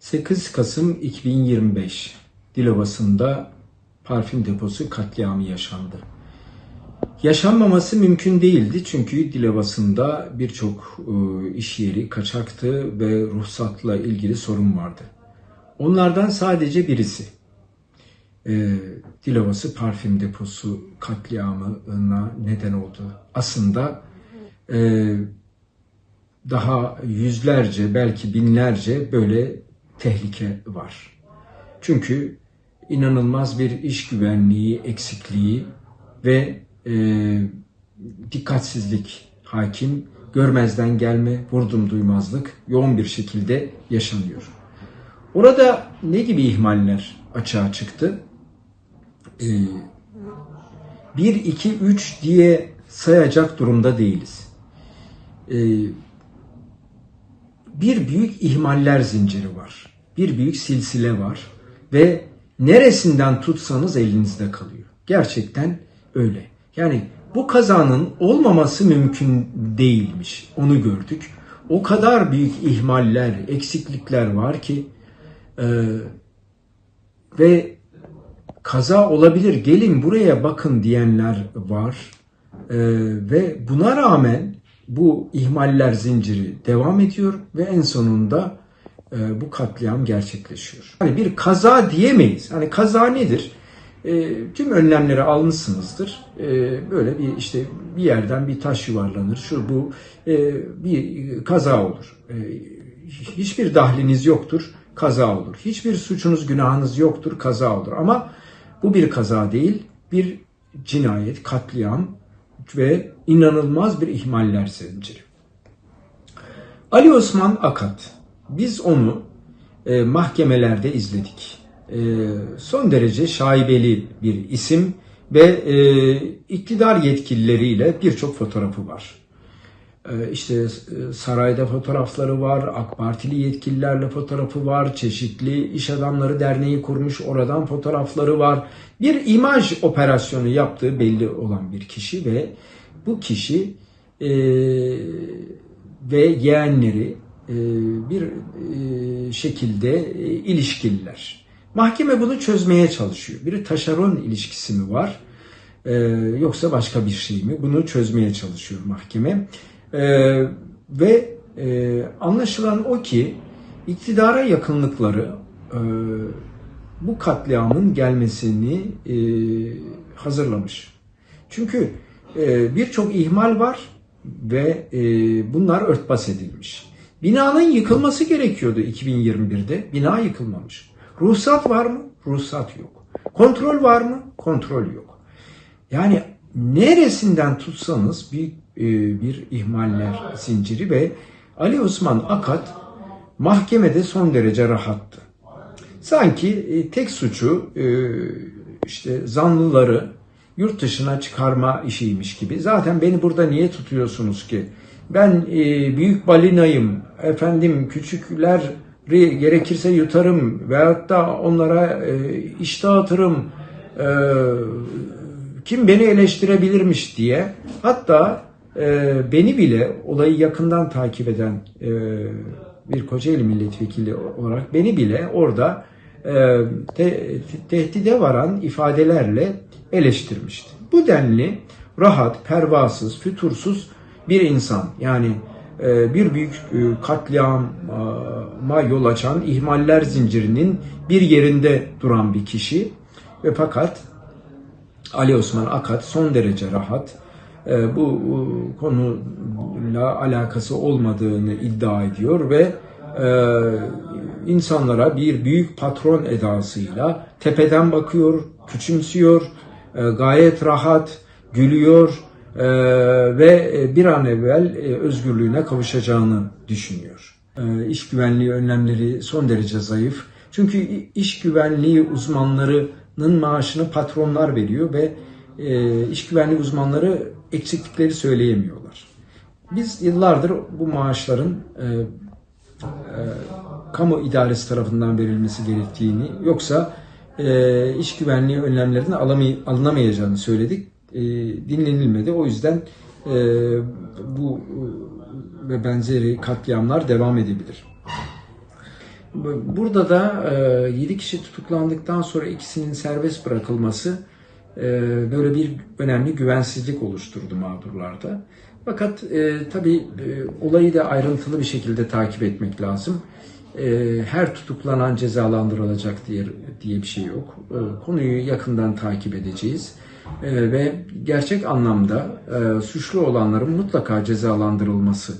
8 Kasım 2025 Dilovası'nda parfüm deposu katliamı yaşandı. Yaşanmaması mümkün değildi çünkü Dilovası'nda birçok iş yeri kaçaktı ve ruhsatla ilgili sorun vardı. Onlardan sadece birisi Dilovası parfüm deposu katliamına neden oldu. Aslında daha yüzlerce belki binlerce böyle tehlike var. Çünkü inanılmaz bir iş güvenliği eksikliği ve dikkatsizlik hakim, görmezden gelme, vurdum duymazlık yoğun bir şekilde yaşanıyor. Orada ne gibi ihmaller açığa çıktı? 1, 2, 3 diye sayacak durumda değiliz. Bir büyük ihmaller zinciri var. Bir büyük silsile var. Ve neresinden tutsanız elinizde kalıyor. Gerçekten öyle. Yani bu kazanın olmaması mümkün değilmiş. Onu gördük. O kadar büyük ihmaller, eksiklikler var ki ve kaza olabilir, gelin buraya bakın diyenler var. Ve buna rağmen bu ihmaller zinciri devam ediyor ve en sonunda bu katliam gerçekleşiyor. Hani bir kaza diyemeyiz. Hani kaza nedir? Tüm önlemleri almışsınızdır. Böyle bir işte bir yerden bir taş yuvarlanır. Şu bu bir kaza olur. Hiçbir dahliniz yoktur. Kaza olur. Hiçbir suçunuz, günahınız yoktur. Kaza olur. Ama bu bir kaza değil. Bir cinayet, katliam ve inanılmaz bir ihmaller zinciri. Ali Osman Akat. Biz onu mahkemelerde izledik. Son derece şaibeli bir isim ve iktidar yetkilileriyle birçok fotoğrafı var. İşte sarayda fotoğrafları var, AK Partili yetkililerle fotoğrafı var, çeşitli iş adamları derneği kurmuş, oradan fotoğrafları var. Bir imaj operasyonu yaptığı belli olan bir kişi ve bu kişi ve yeğenleri bir şekilde ilişkililer. Mahkeme bunu çözmeye çalışıyor. Bir taşeron ilişkisi mi var yoksa başka bir şey mi? Bunu çözmeye çalışıyor mahkeme. Ve anlaşılan o ki iktidara yakınlıkları bu katliamın gelmesini hazırlamış. Çünkü birçok ihmal var ve bunlar örtbas edilmiş. Binanın yıkılması gerekiyordu 2021'de. Bina yıkılmamış. Ruhsat var mı? Ruhsat yok. Kontrol var mı? Kontrol yok. Yani neresinden tutsanız bir ihmaller zinciri ve Ali Osman Akat mahkemede son derece rahattı. Sanki tek suçu işte zanlıları yurt dışına çıkarma işiymiş gibi. Zaten beni burada niye tutuyorsunuz ki? Ben büyük balinayım, efendim küçükleri gerekirse yutarım veyahut da onlara iş dağıtırım. Kim beni eleştirebilirmiş diye. Hatta beni bile olayı yakından takip eden bir Kocaeli milletvekili olarak beni bile orada tehdide varan ifadelerle eleştirmişti. Bu denli rahat, pervasız, fütursuz bir insan. Yani bir büyük katliama yol açan ihmaller zincirinin bir yerinde duran bir kişi ve fakat Ali Osman Akat son derece rahat, bu konuyla alakası olmadığını iddia ediyor ve insanlara bir büyük patron edasıyla tepeden bakıyor, küçümsüyor, gayet rahat, gülüyor ve bir an evvel özgürlüğüne kavuşacağını düşünüyor. İş güvenliği önlemleri son derece zayıf. Çünkü iş güvenliği uzmanlarının maaşını patronlar veriyor ve iş güvenliği uzmanları eksiklikleri söyleyemiyorlar. Biz yıllardır bu maaşların kamu idaresi tarafından verilmesi gerektiğini, yoksa iş güvenliği önlemlerinin alınamayacağını söyledik. Dinlenilmedi. O yüzden bu ve benzeri katliamlar devam edebilir. Burada da 7 kişi tutuklandıktan sonra ikisinin serbest bırakılması böyle bir önemli güvensizlik oluşturdu mağdurlarda. Fakat tabii olayı da ayrıntılı bir şekilde takip etmek lazım. Her tutuklanan cezalandırılacak diye bir şey yok. Konuyu yakından takip edeceğiz. Ve gerçek anlamda suçlu olanların mutlaka cezalandırılması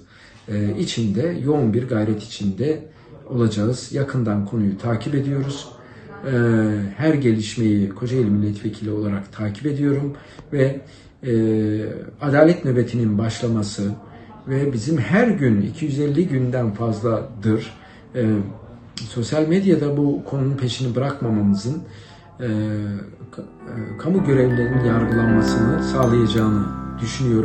için de yoğun bir gayret içinde olacağız. Yakından konuyu takip ediyoruz. Her gelişmeyi Kocaeli Milletvekili olarak takip ediyorum ve adalet nöbetinin başlaması ve bizim her gün 250 günden fazladır sosyal medyada bu konunun peşini bırakmamamızın kamu görevlilerinin yargılanmasını sağlayacağını düşünüyorum.